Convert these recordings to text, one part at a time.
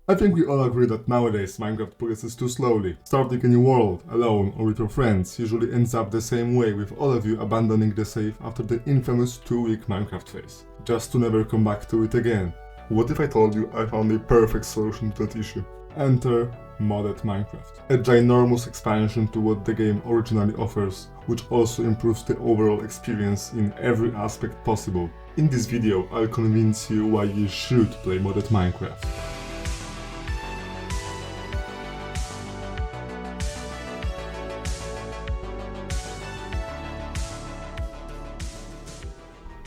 I think we all agree that nowadays Minecraft progresses too slowly. Starting a new world, alone or with your friends, usually ends up the same way, with all of you abandoning the save after the infamous 2-week Minecraft phase, just to never come back to it again. What if I told you I found a perfect solution to that issue? Enter modded Minecraft. A ginormous expansion to what the game originally offers, which also improves the overall experience in every aspect possible. In this video, I'll convince you why you should play modded Minecraft.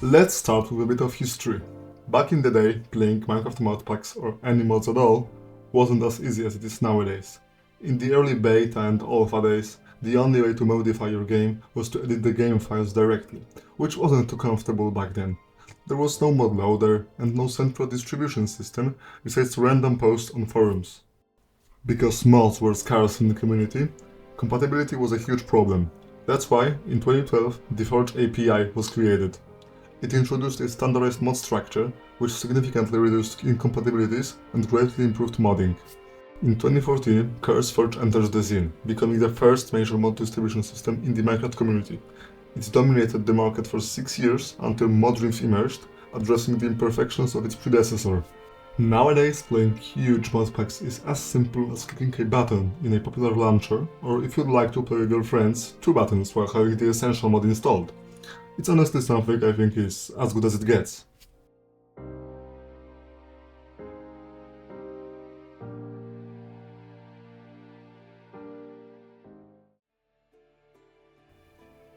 Let's start with a bit of history. Back in the day, playing Minecraft mod packs or any mods at all wasn't as easy as it is nowadays. In the early beta and alpha days, the only way to modify your game was to edit the game files directly, which wasn't too comfortable back then. There was no mod loader and no central distribution system besides random posts on forums. Because mods were scarce in the community, compatibility was a huge problem. That's why, in 2012, the Forge API was created. It introduced a standardized mod structure, which significantly reduced incompatibilities and greatly improved modding. In 2014, CurseForge enters the scene, becoming the first major mod distribution system in the Minecraft community. It dominated the market for 6 years until Modriff emerged, addressing the imperfections of its predecessor. Nowadays, playing huge mod packs is as simple as clicking a button in a popular launcher, or if you'd like to play with your friends, 2 buttons while having the essential mod installed. It's honestly something I think is as good as it gets.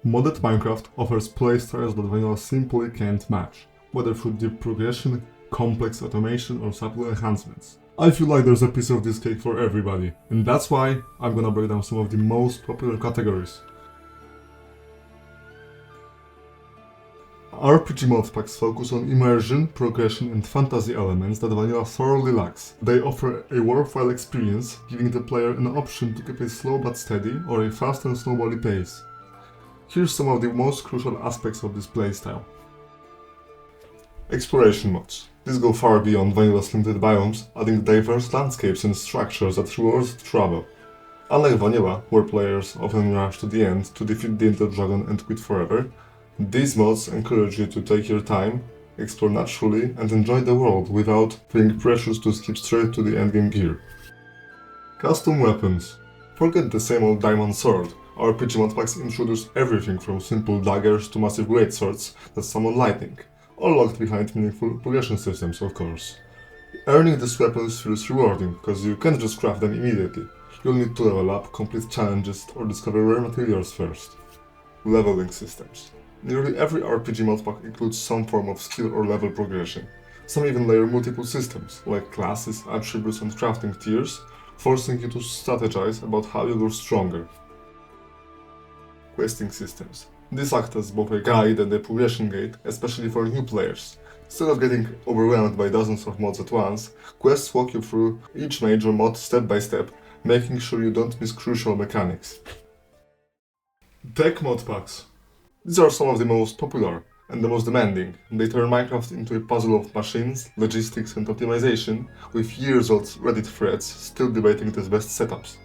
Modded Minecraft offers playstyles that vanilla simply can't match, whether through deep progression, complex automation or subtle enhancements. I feel like there's a piece of this cake for everybody, and that's why I'm gonna break down some of the most popular categories. RPG mod packs focus on immersion, progression and fantasy elements that vanilla thoroughly lacks. They offer a worthwhile experience, giving the player an option to keep a slow but steady or a fast and snowbally pace. Here's some of the most crucial aspects of this playstyle. Exploration mods. These go far beyond vanilla's limited biomes, adding diverse landscapes and structures that reward travel. Unlike vanilla, where players often rush to the end to defeat the Ender Dragon and quit forever, these mods encourage you to take your time, explore naturally and enjoy the world without feeling pressures to skip straight to the endgame gear. Custom weapons. Forget the same old diamond sword. RPG mod packs introduce everything from simple daggers to massive greatswords that summon lightning, all locked behind meaningful progression systems, of course. Earning these weapons feels rewarding, because you can't just craft them immediately. You'll need to level up, complete challenges or discover rare materials first. Leveling systems. Nearly every RPG mod pack includes some form of skill or level progression. Some even layer multiple systems, like classes, attributes and crafting tiers, forcing you to strategize about how you grow stronger. Questing systems. These act as both a guide and a progression gate, especially for new players. Instead of getting overwhelmed by dozens of mods at once, quests walk you through each major mod step by step, making sure you don't miss crucial mechanics. Tech mod packs. These are some of the most popular and the most demanding. They turn Minecraft into a puzzle of machines, logistics and optimization, with years-old Reddit threads still debating the best setups.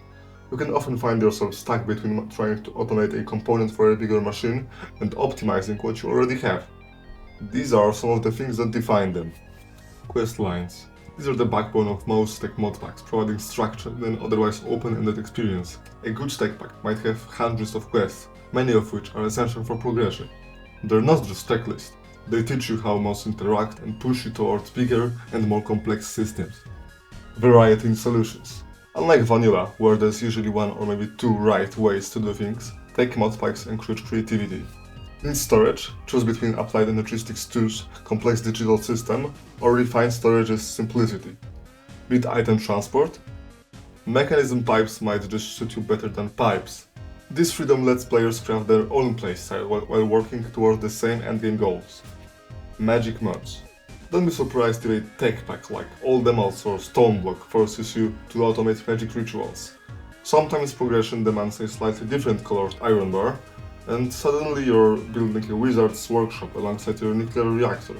You can often find yourself stuck between trying to automate a component for a bigger machine and optimizing what you already have. These are some of the things that define them. Quest lines. These are the backbone of most tech mod packs, providing structure in an otherwise open-ended experience. A good tech pack might have hundreds of quests, many of which are essential for progression. They're not just checklists, they teach you how mods interact and push you towards bigger and more complex systems. Variety in solutions. Unlike vanilla, where there's usually one or maybe 2 right ways to do things, tech mod packs encourage creativity. In storage, choose between applied energistic stews, complex digital system, or refined storage's simplicity. Be it item transport, mechanism pipes might just suit you better than pipes. This freedom lets players craft their own playstyle while working toward the same endgame goals. Magic mods. Don't be surprised if a tech pack like Old Emeralds or Stoneblock forces you to automate magic rituals. Sometimes progression demands a slightly different colored iron bar, and suddenly you're building a wizard's workshop alongside your nuclear reactor.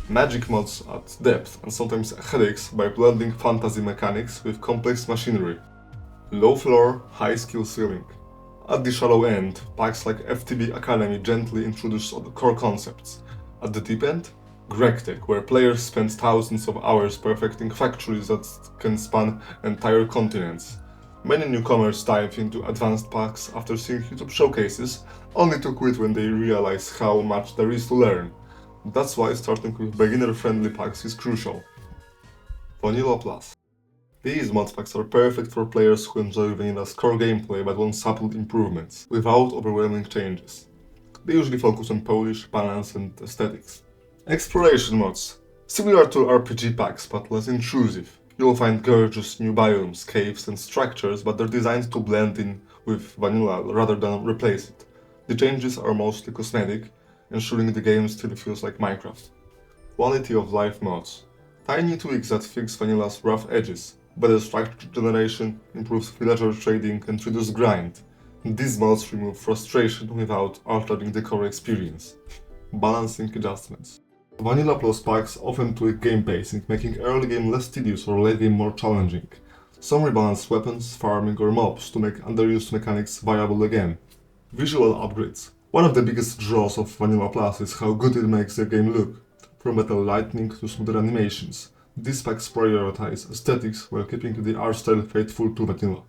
Magic mods add depth and sometimes headaches by blending fantasy mechanics with complex machinery. Low floor, high skill ceiling. At the shallow end, packs like FTB Academy gently introduce the core concepts. At the deep end, GregTech, where players spend thousands of hours perfecting factories that can span entire continents. Many newcomers dive into advanced packs after seeing YouTube showcases, only to quit when they realize how much there is to learn. That's why starting with beginner-friendly packs is crucial. Vanilla Plus. These mod packs are perfect for players who enjoy Vanilla's core gameplay but want subtle improvements, without overwhelming changes. They usually focus on polish, balance and aesthetics. Exploration mods. Similar to RPG packs but less intrusive. You'll find gorgeous new biomes, caves and structures, but they're designed to blend in with vanilla rather than replace it. The changes are mostly cosmetic, ensuring the game still feels like Minecraft. Quality of life mods. Tiny tweaks that fix vanilla's rough edges. Better structure generation, improves villager trading and reduce grind. These mods remove frustration without altering the core experience. Balancing adjustments. Vanilla Plus packs often tweak game pacing, making early game less tedious or late game more challenging. Some rebalance weapons, farming or mobs to make underused mechanics viable again. Visual upgrades. One of the biggest draws of Vanilla Plus is how good it makes the game look. From better lighting to smoother animations. These packs prioritize aesthetics while keeping the art style faithful to Vanilla.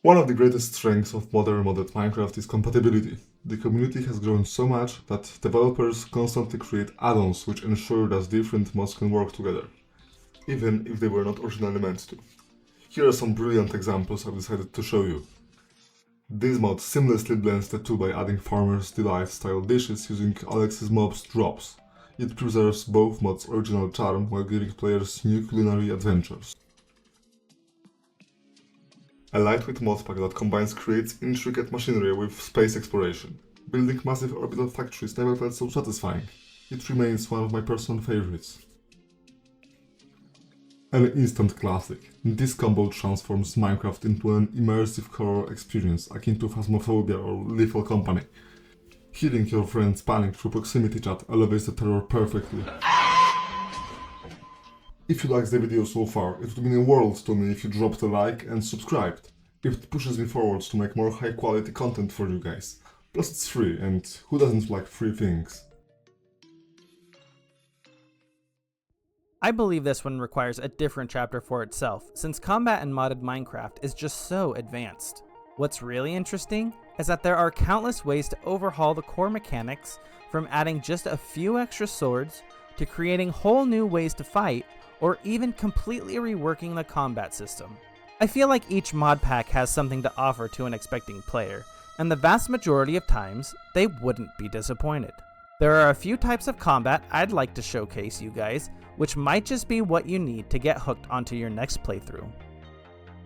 One of the greatest strengths of modern modded Minecraft is compatibility. The community has grown so much that developers constantly create add-ons which ensure that different mods can work together, even if they were not originally meant to. Here are some brilliant examples I've decided to show you. This mod seamlessly blends the two by adding Farmer's Delight style dishes using Alex's Mob's drops. It preserves both mods' original charm while giving players new culinary adventures. A lightweight mod pack that combines creates intricate machinery with space exploration. Building massive orbital factories never felt so satisfying. It remains one of my personal favorites. An instant classic. This combo transforms Minecraft into an immersive horror experience akin to Phasmophobia or Lethal Company. Hearing your friend's panic through proximity chat elevates the terror perfectly. If you liked the video so far, it would mean a world to me if you dropped a like and subscribed. It pushes me forward to make more high quality content for you guys. Plus it's free, and who doesn't like free things? I believe this one requires a different chapter for itself, since combat in modded Minecraft is just so advanced. What's really interesting is that there are countless ways to overhaul the core mechanics, from adding just a few extra swords, to creating whole new ways to fight, or even completely reworking the combat system. I feel like each mod pack has something to offer to an expecting player, and the vast majority of times, they wouldn't be disappointed. There are a few types of combat I'd like to showcase you guys, which might just be what you need to get hooked onto your next playthrough.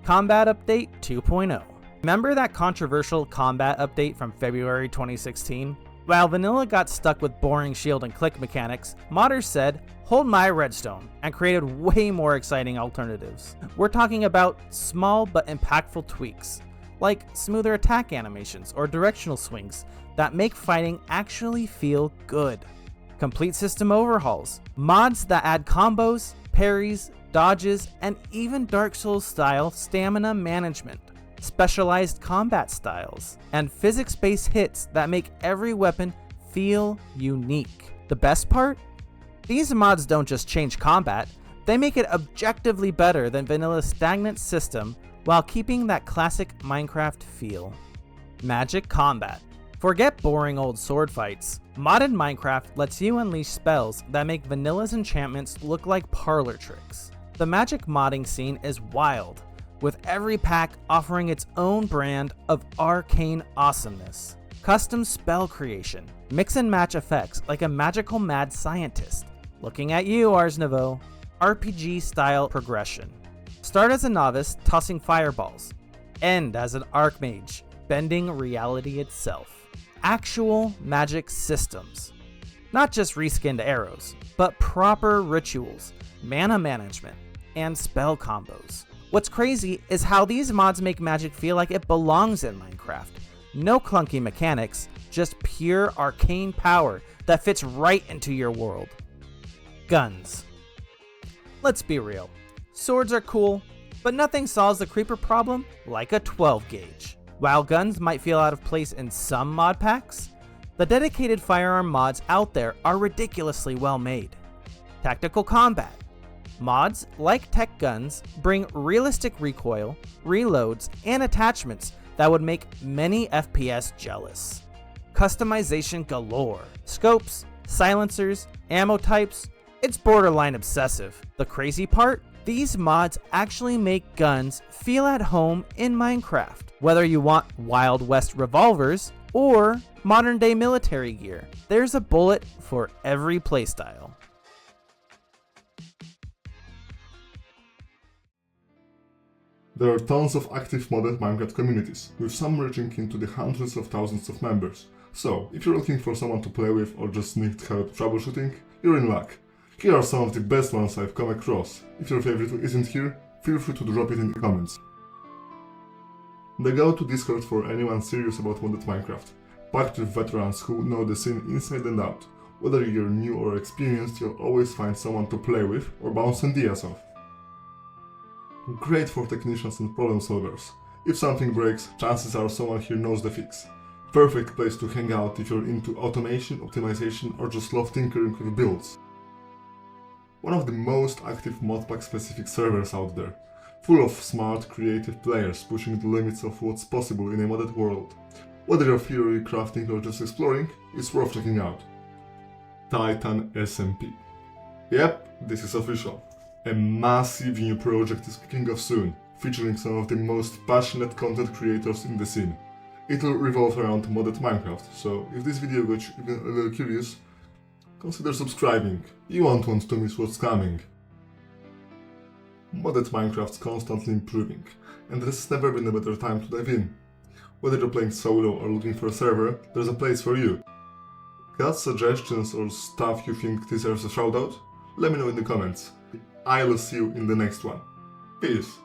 Combat Update 2.0. Remember that controversial combat update from February 2016? While Vanilla got stuck with boring shield and click mechanics, modders said, "Hold my redstone," and created way more exciting alternatives. We're talking about small but impactful tweaks, like smoother attack animations or directional swings that make fighting actually feel good. Complete system overhauls, mods that add combos, parries, dodges, and even Dark Souls style stamina management. Specialized combat styles, and physics-based hits that make every weapon feel unique. The best part? These mods don't just change combat, they make it objectively better than Vanilla's stagnant system while keeping that classic Minecraft feel. Magic combat. Forget boring old sword fights. Modded Minecraft lets you unleash spells that make Vanilla's enchantments look like parlor tricks. The magic modding scene is wild, with every pack offering its own brand of arcane awesomeness. Custom spell creation, mix and match effects like a magical mad scientist. Looking at you, Ars Nouveau. RPG style progression. Start as a novice, tossing fireballs. End as an archmage, bending reality itself. Actual magic systems. Not just reskinned arrows, but proper rituals, mana management, and spell combos. What's crazy is how these mods make magic feel like it belongs in Minecraft. No clunky mechanics, just pure arcane power that fits right into your world. Guns. Let's be real. Swords are cool, but nothing solves the creeper problem like a 12 gauge. While guns might feel out of place in some mod packs, the dedicated firearm mods out there are ridiculously well made. Tactical combat. Mods like tech guns bring realistic recoil, reloads, and attachments that would make many FPS jealous. Customization galore. Scopes, silencers, ammo types, it's borderline obsessive. The crazy part? These mods actually make guns feel at home in Minecraft. Whether you want Wild West revolvers or modern day military gear, there's a bullet for every playstyle. There are tons of active modded Minecraft communities, with some reaching into the hundreds of thousands of members. So, if you're looking for someone to play with or just need help troubleshooting, you're in luck. Here are some of the best ones I've come across. If your favorite isn't here, feel free to drop it in the comments. The go-to Discord for anyone serious about modded Minecraft, packed with veterans who know the scene inside and out. Whether you're new or experienced, you'll always find someone to play with or bounce ideas off. Great for technicians and problem solvers. If something breaks, chances are someone here knows the fix. Perfect place to hang out if you're into automation, optimization, or just love tinkering with builds. One of the most active modpack specific servers out there, full of smart, creative players pushing the limits of what's possible in a modded world. Whether you're theory crafting or just exploring, it's worth checking out. Titan SMP. Yep, this is official. A massive new project is kicking off soon, featuring some of the most passionate content creators in the scene. It'll revolve around modded Minecraft, so if this video got you even a little curious, consider subscribing. You won't want to miss what's coming. Modded Minecraft's constantly improving, and there's never been a better time to dive in. Whether you're playing solo or looking for a server, there's a place for you. Got suggestions or stuff you think deserves a shoutout? Let me know in the comments. I'll see you in the next one. Peace!